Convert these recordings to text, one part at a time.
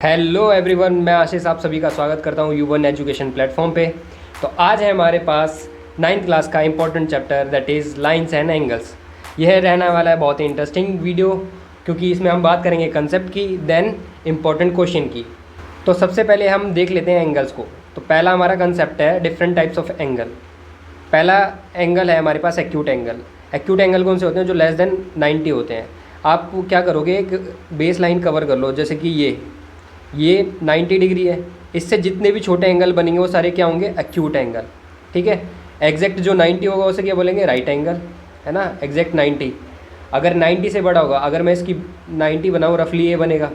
Hello everyone, मैं आशीष आप सभी का स्वागत करता हूँ U1 एजुकेशन प्लेटफॉर्म पे। तो आज है हमारे पास 9th क्लास का important chapter that is lines and angles. यह रहने वाला है बहुत ही इंटरेस्टिंग वीडियो, क्योंकि इसमें हम बात करेंगे कंसेप्ट की, देन इम्पोर्टेंट क्वेश्चन की। तो सबसे पहले हम देख लेते हैं एंगल्स को। तो पहला हमारा कंसेप्ट है डिफरेंट टाइप्स ऑफ एंगल। पहला एंगल है हमारे पास एक्यूट एंगल। एक्यूट एंगल कौन से होते हैं? जो लेस देन 90 होते हैं। आप क्या करोगे, एक बेस लाइन कवर कर लो, जैसे कि ये 90 डिग्री है। इससे जितने भी छोटे एंगल बनेंगे वो सारे क्या होंगे? Acute angle. ठीक है। एग्जैक्ट जो 90 होगा उसे क्या बोलेंगे? राइट एंगल, है ना। एग्जैक्ट 90। अगर 90 से बड़ा होगा, अगर मैं इसकी 90 बनाऊँ, रफली ये बनेगा।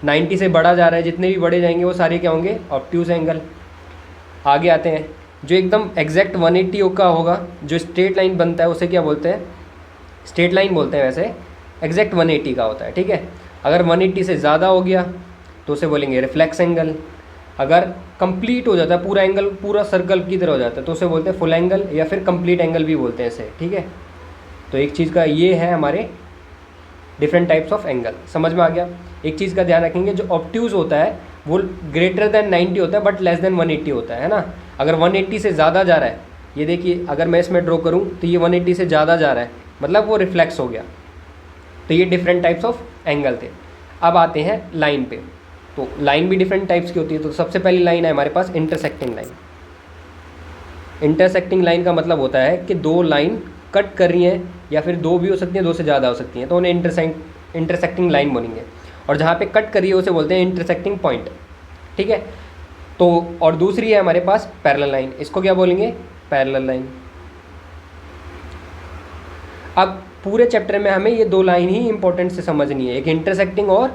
90 से बड़ा जा रहा है, जितने भी बड़े जाएंगे वो सारे क्या होंगे? Obtuse angle. आगे आते हैं, जो एकदम एग्जैक्ट 180 का होगा, जो स्ट्रेट लाइन बनता है उसे क्या बोलते हैं? स्ट्रेट लाइन बोलते हैं। वैसे एग्जैक्ट 180 का होता है। ठीक है। अगर 180 से ज़्यादा हो गया तो उसे बोलेंगे रिफ्लेक्स एंगल। अगर कंप्लीट हो जाता है, पूरा एंगल पूरा सर्कल की तरह हो जाता है, तो उसे बोलते हैं फुल एंगल, या फिर कंप्लीट एंगल भी बोलते हैं इसे। ठीक है। तो एक चीज़ का ये है हमारे डिफरेंट टाइप्स ऑफ एंगल, समझ में आ गया। एक चीज़ का ध्यान रखेंगे, जो ऑब्ट्यूज होता है वो ग्रेटर देन 90 होता है, बट लेस देन 180 होता है ना। अगर 180 से ज़्यादा जा रहा है, ये देखिए, अगर मैं इसमें ड्रॉ करूँ तो ये 180 से ज़्यादा जा रहा है, मतलब वो रिफ्लेक्स हो गया। तो ये डिफरेंट टाइप्स ऑफ एंगल थे। अब आते हैं लाइन पे। तो लाइन भी डिफरेंट टाइप्स की होती है। तो सबसे पहली लाइन है हमारे पास इंटरसेक्टिंग लाइन। इंटरसेक्टिंग लाइन का मतलब होता है कि दो लाइन कट कर रही हैं, या फिर दो भी हो सकती हैं, दो से ज़्यादा हो सकती हैं, तो उन्हें इंटरसेक्टिंग लाइन बोलेंगे। और जहाँ पे कट कर रही है उसे बोलते हैं इंटरसेक्टिंग पॉइंट। ठीक है। तो और दूसरी है हमारे पास पैरेलल लाइन। इसको क्या बोलेंगे? Parallel line. अब पूरे चैप्टर में हमें ये दो लाइन ही इंपॉर्टेंट से समझनी है, एक इंटरसेक्टिंग और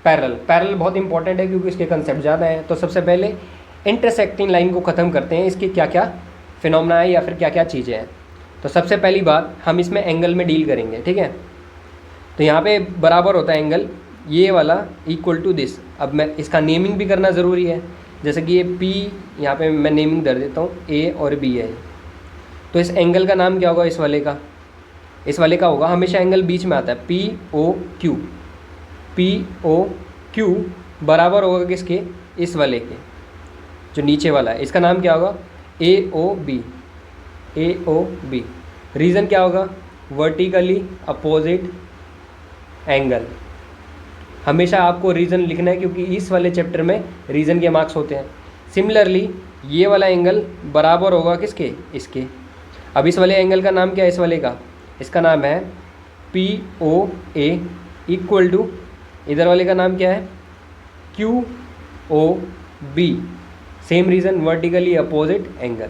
पैरेलल। पैरेलल बहुत इंपॉर्टेंट है क्योंकि इसके कंसेप्ट ज़्यादा हैं। तो सबसे पहले इंटरसेक्टिंग लाइन को ख़त्म करते हैं, इसकी क्या क्या फिनोमेना है या फिर क्या क्या चीज़ें हैं। तो सबसे पहली बात, हम इसमें एंगल में डील करेंगे। ठीक है। तो यहाँ पे बराबर होता है एंगल, ये वाला इक्वल टू दिस। अब मैं इसका नेमिंग भी करना ज़रूरी है, जैसे कि ये पी, यहाँ पे मैं नेमिंग दे देता हूँ, ए और बी है। तो इस एंगल का नाम क्या होगा? इस वाले का, इस वाले का होगा, हमेशा एंगल बीच में आता है, P O Q. P O Q बराबर होगा किसके? इस वाले के, जो नीचे वाला है। इसका नाम क्या होगा? ए ओ बी। ए ओ बी। रीज़न क्या होगा? Vertically opposite angle. हमेशा आपको रीज़न लिखना है, क्योंकि इस वाले चैप्टर में रीज़न के मार्क्स होते हैं। सिमिलरली ये वाला एंगल बराबर होगा किसके? इसके। अब इस वाले एंगल का नाम क्या है? इस वाले का, इसका नाम है P O A equal to, इधर वाले का नाम क्या है? Q O B. Same reason, vertically opposite angle.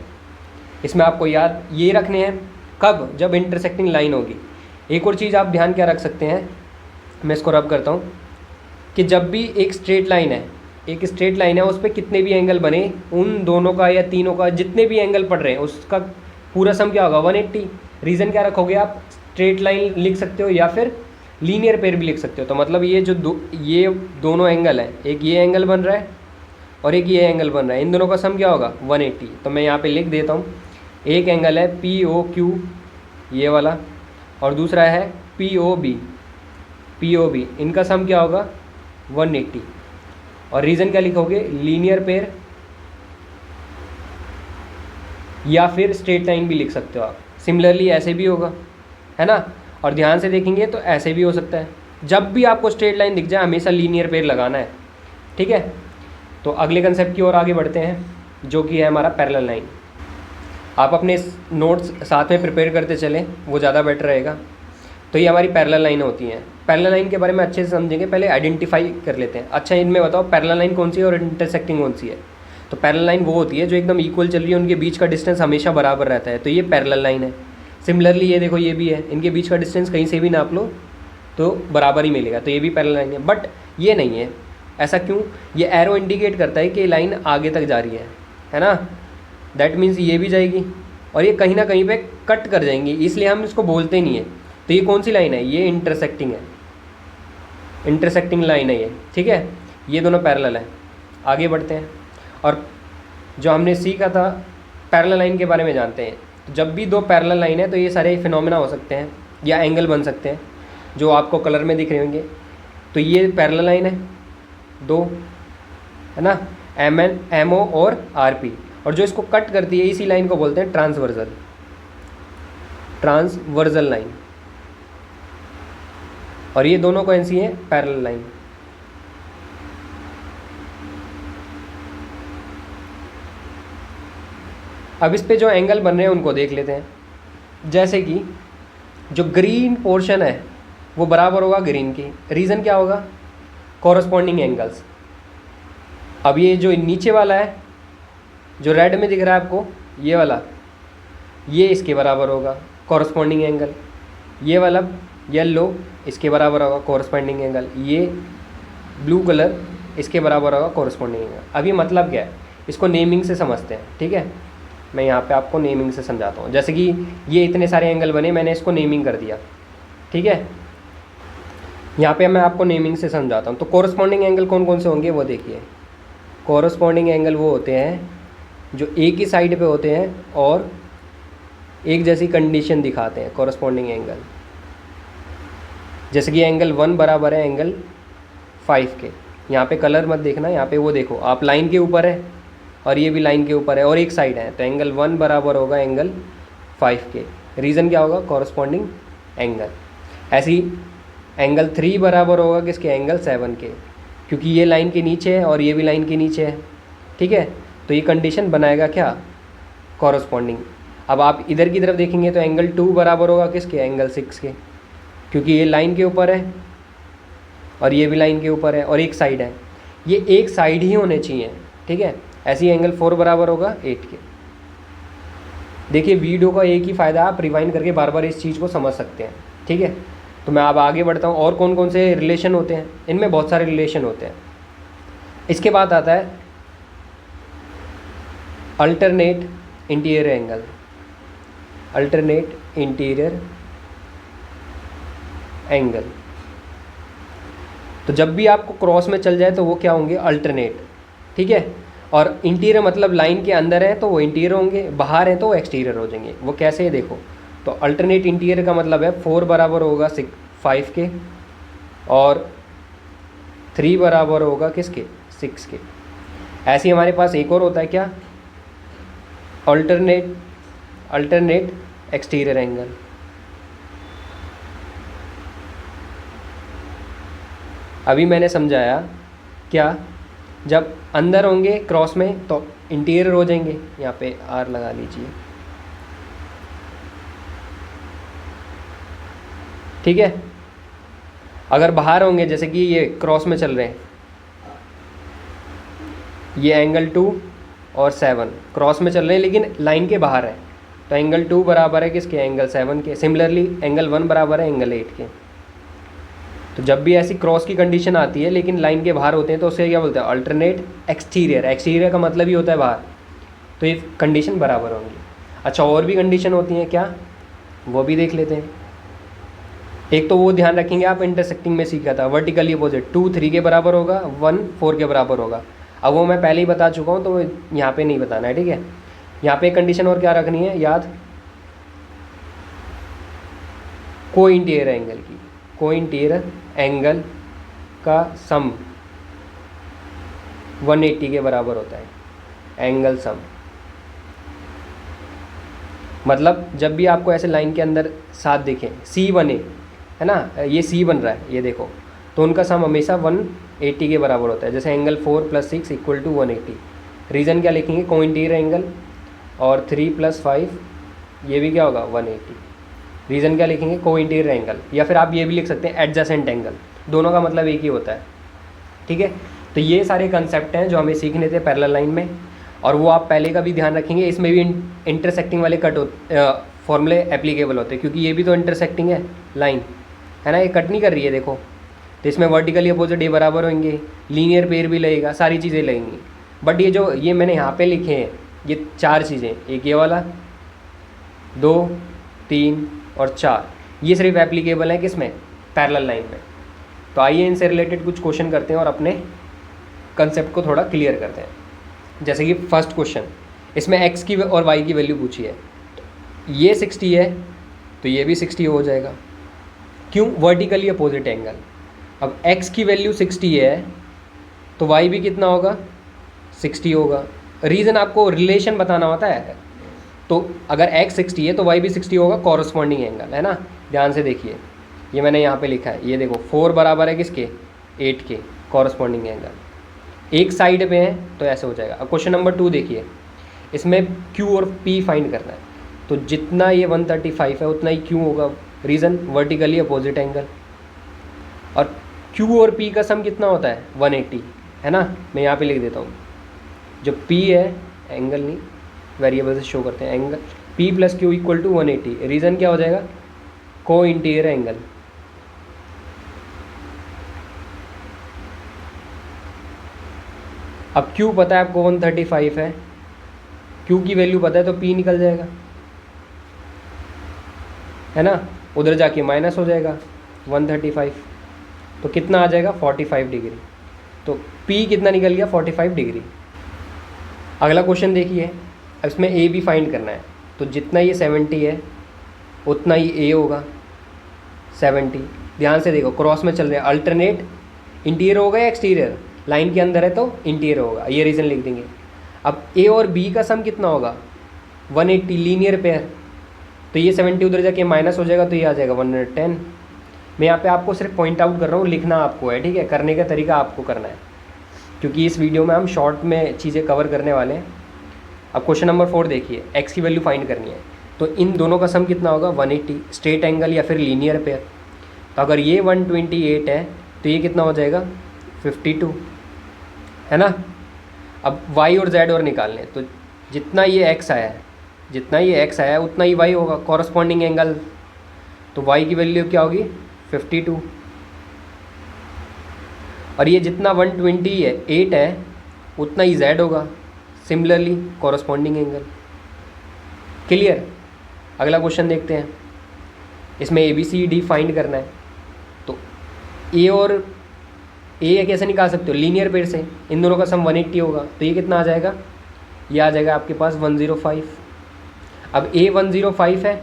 इसमें आपको याद ये रखने हैं, कब? जब इंटरसेक्टिंग लाइन होगी। एक और चीज़ आप ध्यान क्या रख सकते हैं, मैं इसको रब करता हूँ, कि जब भी एक स्ट्रेट लाइन है, एक स्ट्रेट लाइन है, उस पर कितने भी एंगल बने, उन दोनों का या तीनों का जितने भी एंगल पड़ रहे हैं उसका पूरा सम क्या होगा? 180। रीज़न क्या रखोगे आप? स्ट्रेट लाइन लिख सकते हो या फिर लीनियर पेयर भी लिख सकते हो। तो मतलब ये जो ये दोनों एंगल है, एक ये एंगल बन रहा है और एक ये एंगल बन रहा है, इन दोनों का सम क्या होगा? 180। तो मैं यहाँ पे लिख देता हूँ, एक एंगल है पी ओ क्यू, ये वाला, और दूसरा है P O B. P O B, इनका सम क्या होगा? 180। और रीज़न क्या लिखोगे? लीनियर पेयर, या फिर स्ट्रेट लाइन भी लिख सकते हो आप। सिमिलरली ऐसे भी होगा, है ना। और ध्यान से देखेंगे तो ऐसे भी हो सकता है। जब भी आपको स्ट्रेट लाइन दिख जाए, हमेशा लीनियर पेयर लगाना है। ठीक है। तो अगले कंसेप्ट की ओर आगे बढ़ते हैं, जो कि है हमारा पैरेलल लाइन। आप अपने नोट्स साथ में प्रिपेयर करते चलें, वो ज़्यादा बेटर रहेगा। तो ये हमारी पैरेलल लाइन होती हैं। पैरेलल लाइन के बारे में अच्छे से समझेंगे, पहले आइडेंटिफाई कर लेते हैं। अच्छा, इनमें बताओ पैरेलल लाइन कौन सी है और इंटरसेक्टिंग कौन सी है? तो पैरेलल लाइन वो होती है जो एकदम इक्वल चल रही है, उनके बीच का डिस्टेंस हमेशा बराबर रहता है, तो ये पैरेलल लाइन है। सिमिलरली ये देखो, ये भी है, इनके बीच का डिस्टेंस कहीं से भी नाप लो तो बराबर ही मिलेगा, तो ये भी पैरेलल लाइन है। बट ये नहीं है। ऐसा क्यों? ये एरो इंडिकेट करता है कि लाइन आगे तक जा रही है ना। दैट मीन्स ये भी जाएगी और ये कहीं ना कहीं पे कट कर जाएंगी, इसलिए हम इसको बोलते नहीं है। तो ये कौन सी लाइन है? ये इंटरसेक्टिंग है, इंटरसेक्टिंग लाइन है ये। ठीक है। ये दोनों पैरेलल हैं। आगे बढ़ते हैं, और जो हमने सीखा था पैरेलल लाइन के बारे में जानते हैं। तो जब भी दो पैरेलल लाइन है तो ये सारे फिनोमेना हो सकते हैं या एंगल बन सकते हैं, जो आपको कलर में दिख रहे होंगे। तो ये पैरेलल लाइन है, 2, है ना, MN, MO और RP। और जो इसको कट करती है इसी लाइन को बोलते हैं ट्रांसवर्जल लाइन। और ये दोनों कौन सी हैं? Parallel line. अब इस पे जो एंगल बन रहे हैं उनको देख लेते हैं। जैसे कि जो ग्रीन पोर्शन है वो बराबर होगा ग्रीन की, रीज़न क्या होगा? Corresponding angles. अब ये जो नीचे वाला है जो रेड में दिख रहा है आपको, ये वाला, ये इसके बराबर होगा कॉरस्पॉन्डिंग एंगल। ये वाला येलो इसके बराबर होगा कॉरस्पॉन्डिंग एंगल। ये ब्लू कलर इसके बराबर होगा कॉरस्पॉन्डिंग एंगल। अब ये मतलब क्या है, इसको नेमिंग से समझते हैं। ठीक है, मैं यहाँ पे आपको नेमिंग से समझाता हूँ। जैसे कि ये इतने सारे एंगल बने, मैंने इसको नेमिंग कर दिया। ठीक है, यहाँ पे मैं आपको नेमिंग से समझाता हूँ। तो कॉरस्पॉन्डिंग एंगल कौन कौन से होंगे वो देखिए। कॉरस्पॉन्डिंग एंगल वो होते हैं जो एक ही साइड पे होते हैं और एक जैसी कंडीशन दिखाते हैं। कॉरस्पॉन्डिंग एंगल जैसे कि एंगल 1 बराबर है एंगल 5 के। यहाँ पे कलर मत देखना, यहाँ पे वो देखो आप, लाइन के ऊपर है और ये भी लाइन के ऊपर है और एक साइड है, तो एंगल 1 बराबर होगा एंगल 5 के। रीज़न क्या होगा? Corresponding angle. ऐसी एंगल 3 बराबर होगा किसके? एंगल 7 के, क्योंकि ये लाइन के नीचे है और ये भी लाइन के नीचे है। ठीक है, तो ये कंडीशन बनाएगा क्या? कॉरस्पॉन्डिंग। अब आप इधर की तरफ देखेंगे तो एंगल 2 बराबर होगा किसके? एंगल 6 के, क्योंकि ये लाइन के ऊपर है और ये भी लाइन के ऊपर है और एक साइड है। ये एक साइड ही होने चाहिए। ठीक है, ऐसी एंगल 4 बराबर होगा 8 के। देखिए वीडियो का एक ही फ़ायदा, आप रिवाइंड करके बार बार इस चीज़ को समझ सकते हैं। ठीक है, तो मैं अब आगे बढ़ता हूँ। और कौन कौन से रिलेशन होते हैं? इनमें बहुत सारे रिलेशन होते हैं। इसके बाद आता है alternate interior angle. Alternate interior angle, तो जब भी आपको क्रॉस में चल जाए तो वो क्या होंगे? अल्टरनेट। ठीक है, और इंटीरियर मतलब लाइन के अंदर है तो वो इंटीरियर होंगे, बाहर है तो वो एक्सटीरियर हो जाएंगे। वो कैसे है देखो, तो अल्टरनेट इंटीरियर का मतलब है 4 बराबर होगा 5 के और 3 बराबर होगा किसके? 6 के। ऐसे ही हमारे पास एक और होता है क्या? Alternate exterior angle. अभी मैंने समझाया क्या, जब अंदर होंगे क्रॉस में तो इंटीरियर हो जाएंगे। यहाँ पे R लगा लीजिए। ठीक है, अगर बाहर होंगे जैसे कि ये क्रॉस में चल रहे हैं, ये एंगल 2 और 7 क्रॉस में चल रहे हैं लेकिन लाइन के बाहर है, तो एंगल 2 बराबर है किसके? एंगल 7 के। सिमिलरली एंगल 1 बराबर है एंगल 8 के। तो जब भी ऐसी क्रॉस की कंडीशन आती है लेकिन लाइन के बाहर होते हैं तो उसे क्या बोलते हैं? Alternate exterior. एक्सटीरियर का मतलब ही होता है बाहर, तो ये कंडीशन बराबर होंगी। अच्छा, और भी कंडीशन होती हैं क्या, वो भी देख लेते हैं। एक तो वो ध्यान रखेंगे आप, इंटरसेक्टिंग में सीखा था, वर्टिकली अपोजिट। 2 3 के बराबर होगा, 1 4 के बराबर होगा। अब वो मैं पहले ही बता चुका हूँ तो यहाँ पे नहीं बताना है। ठीक है, यहाँ पे कंडीशन और क्या रखनी है याद? को इंटीरियर एंगल की। को इंटीरियर एंगल का सम 180 के बराबर होता है, एंगल सम। मतलब जब भी आपको ऐसे लाइन के अंदर साथ दिखें, C1A है ना, ये C बन रहा है, ये देखो, तो उनका सम हमेशा 180 के बराबर होता है। जैसे एंगल 4 + 6 = 180। रीज़न क्या लिखेंगे? को इंटीरियर एंगल। और 3 + 5 ये भी क्या होगा? 180। रीज़न क्या लिखेंगे? को इंटीरियर एंगल। या फिर आप ये भी लिख सकते हैं एडजेसेंट एंगल। दोनों का मतलब एक ही होता है। ठीक है, तो ये सारे कंसेप्ट हैं जो हमें सीखने थे पैरेलल लाइन में, और वो आप पहले का भी ध्यान रखेंगे। इसमें भी इंटरसेक्टिंग वाले फॉर्मूले एप्लीकेबल होते हैं, क्योंकि ये भी तो इंटरसेक्टिंग है लाइन, है ना, ये कट नहीं कर रही है देखो। तो इसमें वर्टिकली अपोजिट ये बराबर होंगे, लीनियर पेयर भी लगेगा, सारी चीज़ें लगेंगी। बट ये मैंने यहाँ पे लिखे हैं, ये 4 चीज़ें, एक ये वाला, 2 3 और 4, ये सिर्फ एप्लीकेबल है किसमें? पैरेलल लाइन में। तो आइए इनसे रिलेटेड कुछ क्वेश्चन करते हैं और अपने कंसेप्ट को थोड़ा क्लियर करते हैं। जैसे कि फर्स्ट क्वेश्चन, इसमें x की और y की वैल्यू पूछी है। ये 60 है तो ये भी 60 हो जाएगा। क्यों? Vertically opposite angle. अब x की वैल्यू 60 है तो वाई भी कितना होगा, 60 होगा। रीज़न आपको रिलेशन बताना होता है, तो अगर x 60 है तो y भी 60 होगा, कॉरस्पॉन्डिंग एंगल है ना। ध्यान से देखिए, ये मैंने यहाँ पे लिखा है, ये देखो 4 बराबर है किसके, 8 के, कॉरस्पॉन्डिंग एंगल एक साइड पे है तो ऐसे हो जाएगा। अब क्वेश्चन नंबर 2 देखिए, इसमें q और p फाइंड करना है, तो जितना ये 135 है उतना ही q होगा। रीज़न वर्टिकली अपोजिट एंगल, और q और p का सम कितना होता है, 180 है ना। मैं यहाँ पे लिख देता हूँ, जो p है, एंगल नहीं वेरिएबल से शो करते हैं, angle p plus Q equal to 180। Reason क्या हो जाएगा, को इंटीरियर एंगल। अब q पता है आपको 135 है, q की वैल्यू पता है तो p निकल जाएगा, है ना। उधर जाके माइनस हो जाएगा 135, तो कितना आ जाएगा 45 डिग्री। तो p कितना निकल गया, 45 डिग्री। अगला क्वेश्चन देखिए, अब इसमें a भी फाइंड करना है, तो जितना ये 70 है उतना ही a होगा 70। ध्यान से देखो, क्रॉस में चल रहे हैं, अल्टरनेट इंटीरियर होगा या एक्सटीरियर, लाइन के अंदर है तो इंटीरियर होगा, ये रीज़न लिख देंगे। अब a और b का सम कितना होगा, 180, लीनियर पेयर, तो ये 70 उधर जाके माइनस हो जाएगा, तो ये आ जाएगा 110। मैं यहाँ पे आपको सिर्फ पॉइंट आउट कर रहा हूँ, लिखना आपको है, ठीक है, करने का तरीका आपको करना है, क्योंकि इस वीडियो में हम शॉर्ट में चीज़ें कवर करने वाले हैं। अब क्वेश्चन नंबर 4 देखिए, x की वैल्यू फाइंड करनी है, तो इन दोनों का सम कितना होगा, 180, स्ट्रेट एंगल या फिर लीनियर पेयर। तो अगर ये 128 है तो ये कितना हो जाएगा, 52, है ना। अब y और z और निकालने, तो जितना ये x आया है, जितना ये x आया है उतना ही y होगा, कॉरस्पॉन्डिंग एंगल। तो y की वैल्यू क्या होगी, 52, और ये जितना 128 है उतना ही z होगा, सिमिलरली कॉरस्पॉन्डिंग एंगल। क्लियर। अगला क्वेश्चन देखते हैं, इसमें ABCD फाइंड करना है, तो a और a कैसे निकाल सकते हो, लीनियर पेयर से, इन दोनों का सम 180 होगा, तो ये कितना आ जाएगा, ये आ जाएगा आपके पास 105। अब a 105 है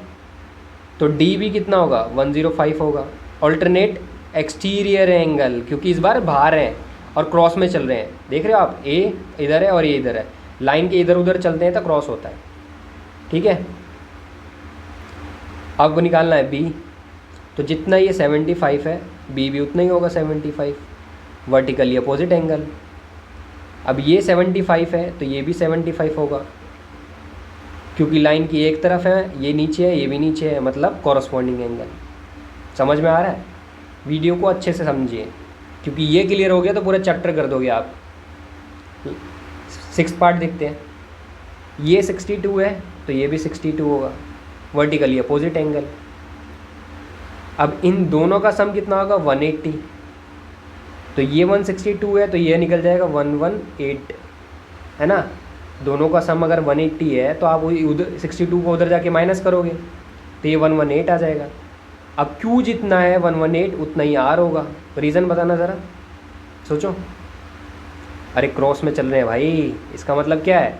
तो d भी कितना होगा, 105 होगा। ऑल्टरनेट एक्सटीरियर एंगल, क्योंकि इस बार बाहर हैं और क्रॉस में चल रहे हैं, देख रहे हो आप, a इधर है और ये इधर है, लाइन के इधर उधर चलते हैं तो क्रॉस होता है, ठीक है। अब निकालना है b, तो जितना ये 75 है b भी उतना ही होगा 75, वर्टिकली अपोजिट एंगल। अब ये 75 है तो ये भी 75 होगा, क्योंकि लाइन की एक तरफ है, ये नीचे है, ये भी नीचे है, मतलब कॉरस्पॉन्डिंग एंगल। समझ में आ रहा है, वीडियो को अच्छे से समझिए, क्योंकि ये क्लियर हो गया तो पूरा चैप्टर कर दोगे आप। 6th पार्ट देखते हैं, ये 62 है तो ये भी 62 होगा, वर्टिकली अपोजिट एंगल। अब इन दोनों का सम कितना होगा, 180, तो ये 162 है तो ये निकल जाएगा 118, है ना। दोनों का सम अगर 180 है तो आप उधर 62 को उधर जाके माइनस करोगे तो ये 118 आ जाएगा। अब Q जितना है 118 उतना ही R होगा। रीज़न बताना ज़रा, सोचो। अरे क्रॉस में चल रहे हैं भाई, इसका मतलब क्या है,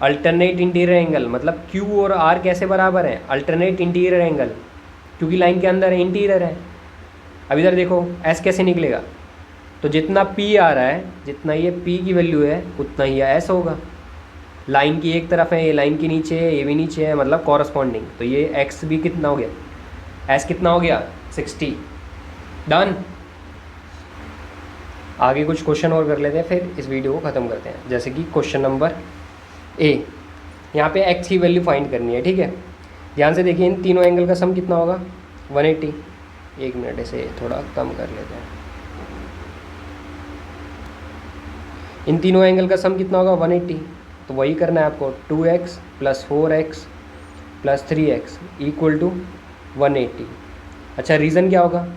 अल्टरनेट इंटीरियर एंगल, मतलब Q और R कैसे बराबर हैं, अल्टरनेट इंटीरियर एंगल, क्योंकि लाइन के अंदर है, इंटीरियर है। अब इधर देखो S कैसे निकलेगा, तो जितना P आ रहा है, जितना ये P की वैल्यू है उतना ही S होगा। लाइन की एक तरफ है, ये लाइन के नीचे है, ये भी नीचे है, मतलब कॉरस्पॉन्डिंग। तो ये x भी कितना हो गया, s कितना हो गया, 60। डन। आगे कुछ क्वेश्चन और कर लेते हैं, फिर इस वीडियो को ख़त्म करते हैं। जैसे कि क्वेश्चन नंबर A, यहाँ पे x की वैल्यू फाइंड करनी है, ठीक है। ध्यान से देखिए, इन तीनों एंगल का सम कितना होगा, 180। एक मिनट इसे थोड़ा कम कर लेते हैं। इन तीनों एंगल का सम कितना होगा, 180। तो वही करना है आपको, 2x + 4x + 3x = 180। अच्छा, रीज़न क्या होगा,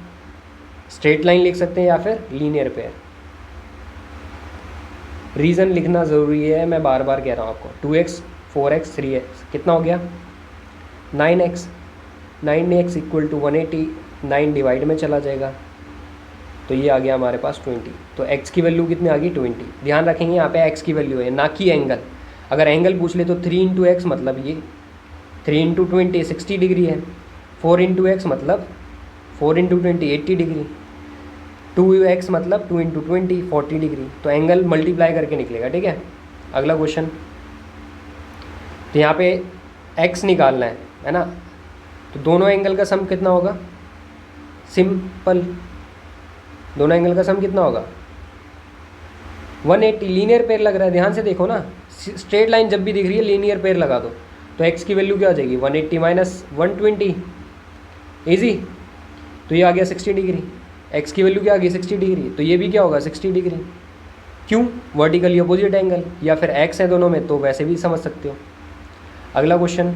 स्ट्रेट लाइन लिख सकते हैं या फिर लीनियर पेयर। रीज़न लिखना ज़रूरी है, मैं बार बार कह रहा हूँ आपको। 2x 4x 3x कितना हो गया, 9x। 9x = 180, 9 डिवाइड में चला जाएगा तो ये आ गया हमारे पास 20। तो x की वैल्यू कितनी आ गई, 20। ध्यान रखेंगे यहाँ पे x की वैल्यू है, ना कि एंगल। अगर एंगल पूछ ले तो 3 × x मतलब ये 3 × 20 60 डिग्री है, 4 × x मतलब 4 × 20 80 डिग्री। 2x मतलब 2 इंटू 20 40 डिग्री, तो एंगल मल्टीप्लाई करके निकलेगा। ठीक है, अगला क्वेश्चन। तो यहाँ पे x निकालना है ना, तो दोनों एंगल का सम कितना होगा? सिंपल, दोनों एंगल का सम कितना होगा? 180। लीनियर पेयर लग रहा है, ध्यान से देखो ना, स्ट्रेट लाइन जब भी दिख रही है लीनियर पेयर लगा दो, तो x की वैल्यू क्या आ जाएगी? 180 माइनस 120, ईजी। तो ये आ गया 60 डिग्री, x की वैल्यू क्या आ गई? 60 डिग्री, तो ये भी क्या होगा? 60 डिग्री। क्यों? वर्टिकली अपोजिट एंगल, या फिर x है दोनों में, तो वैसे भी समझ सकते हो। अगला क्वेश्चन,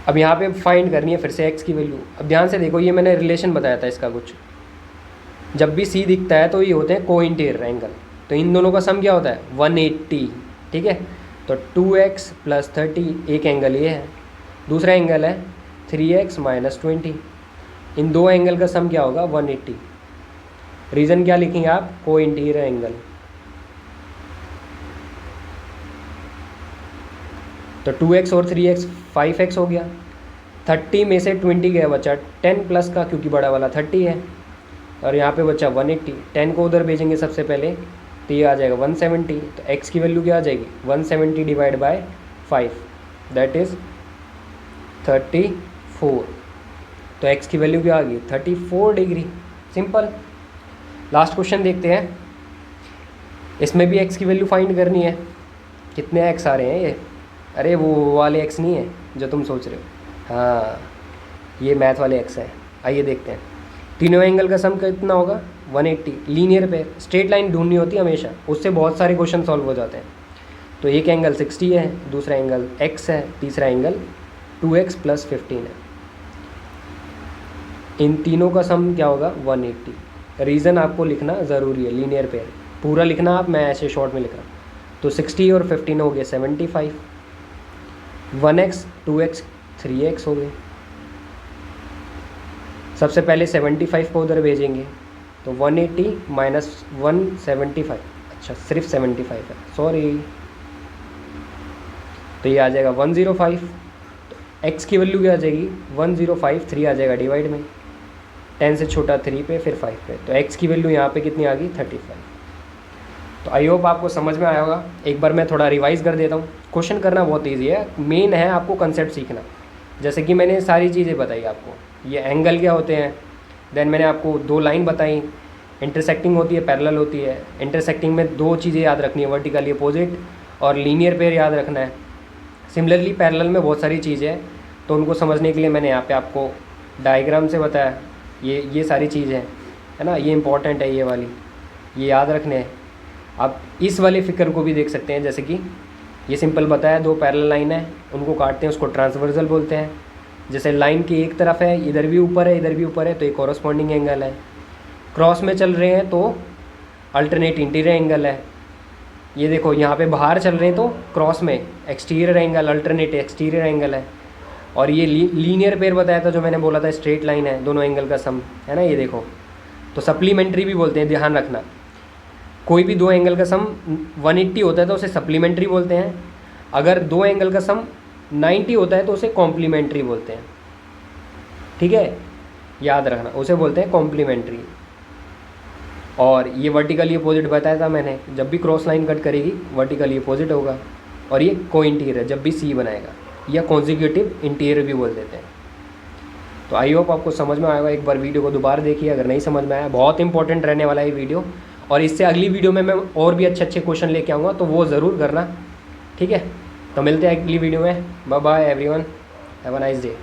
अब यहाँ पे फाइंड करनी है फिर से x की वैल्यू। अब ध्यान से देखो, ये मैंने रिलेशन बताया था इसका कुछ, जब भी c दिखता है तो ये होते हैं को इंटीरियर एंगल, तो इन दोनों का सम क्या होता है? 180। ठीक है, तो 2x प्लस 30 एक एंगल ये है, दूसरा एंगल है 3x माइनस 20, इन दो एंगल का सम क्या होगा? 180। रीज़न क्या लिखेंगे आप? को इंटीरियर एंगल। तो 2x और 3x 5x हो गया, 30 में से 20 गया बचा 10 प्लस का, क्योंकि बड़ा वाला 30 है, और यहाँ पे बचा 180। 10 को उधर भेजेंगे सबसे पहले, तो ये आ जाएगा 170। तो x की वैल्यू क्या आ जाएगी? 170 डिवाइड बाय 5, दैट इज़ 34। तो x की वैल्यू क्या आ गई? 34 डिग्री। सिंपल। लास्ट क्वेश्चन देखते हैं, इसमें भी x की वैल्यू फाइंड करनी है। कितने x आ रहे हैं ये? अरे वो वाले x नहीं है जो तुम सोच रहे हो, हाँ ये मैथ वाले x है। आइए देखते हैं, तीनों एंगल का सम कितना होगा? 180। लीनियर पे स्ट्रेट लाइन ढूंढनी होती है हमेशा, उससे बहुत सारे क्वेश्चन सॉल्व हो जाते हैं। तो एक एंगल 60 है, दूसरा एंगल x है, तीसरा एंगल 2x प्लस 15 है। इन तीनों का सम क्या होगा? 180। रीज़न आपको लिखना ज़रूरी है, लीनियर पेयर पूरा लिखना आप, मैं ऐसे शॉर्ट में लिख रहा हूँ। तो 60 और 15 हो गए 75, 1x 2x 3x हो गए। सबसे पहले 75 को उधर भेजेंगे, तो 180 माइनस 175, अच्छा सिर्फ 75 है, सॉरी, तो ये आ जाएगा 105। तो x की वैल्यू क्या आ जाएगी? 105, 3 आ जाएगा डिवाइड में, 10 से छोटा 3 पे, फिर 5 पे, तो x की वैल्यू यहाँ पे कितनी आ गई? 35। तो आई होप आपको समझ में आया होगा। एक बार मैं थोड़ा रिवाइज़ कर देता हूँ। क्वेश्चन करना बहुत ईजी है, मेन है आपको कंसेप्ट सीखना। जैसे कि मैंने सारी चीज़ें बताई आपको, ये एंगल क्या होते हैं, देन मैंने आपको दो लाइन बताई, इंटरसेक्टिंग होती है, पैरेलल होती है। इंटरसेक्टिंग में दो चीज़ें याद रखनी है, वर्टिकली अपोजिट और लीनियर पेयर याद रखना है। सिमिलरली पैरेलल में बहुत सारी चीज़ें हैं, तो उनको समझने के लिए मैंने यहाँ पे आपको डायग्राम से बताया, ये सारी चीज़ें है ना, ये इंपॉर्टेंट है, ये वाली ये याद रखने हैं। आप इस वाले फिगर को भी देख सकते हैं, जैसे कि ये सिंपल बताया, दो पैरेलल लाइन है, उनको काटते हैं, उसको ट्रांसवर्सल बोलते हैं। जैसे लाइन की एक तरफ है, इधर भी ऊपर है, इधर भी ऊपर है, तो एक कॉरस्पॉन्डिंग एंगल है। क्रॉस में चल रहे हैं तो अल्टरनेट इंटीरियर एंगल है। ये देखो यहाँ पे बाहर चल रहे हैं तो क्रॉस में exterior angle, alternate exterior angle है। और ये लीनियर पेयर बताया था जो मैंने बोला था, स्ट्रेट लाइन है, दोनों एंगल का सम है ना, ये देखो। तो सप्लीमेंट्री भी बोलते हैं, ध्यान रखना, कोई भी दो एंगल का सम 180 होता है तो उसे सप्लीमेंट्री बोलते हैं। अगर दो एंगल का सम 90 होता है तो उसे कॉम्प्लीमेंट्री बोलते हैं। ठीक है, याद रखना, उसे बोलते हैं कॉम्प्लीमेंट्री। और ये वर्टिकली अपोजिट बताया था मैंने, जब भी क्रॉस लाइन कट करेगी वर्टिकली अपोजिट होगा। और ये को इंटीरियर जब भी सी बनाएगा, या कॉन्जिक्यूटिव इंटीरियर भी बोल देते हैं। तो आई होप आपको समझ में आएगा। एक बार वीडियो को दोबारा देखिए अगर नहीं समझ में आया, बहुत इंपॉर्टेंट रहने वाला है ये वीडियो। और इससे अगली वीडियो में मैं और भी अच्छे अच्छे क्वेश्चन लेके आऊँगा, तो वो ज़रूर करना। ठीक है, तो मिलते हैं अगली वीडियो में। Bye bye everyone, have a nice day.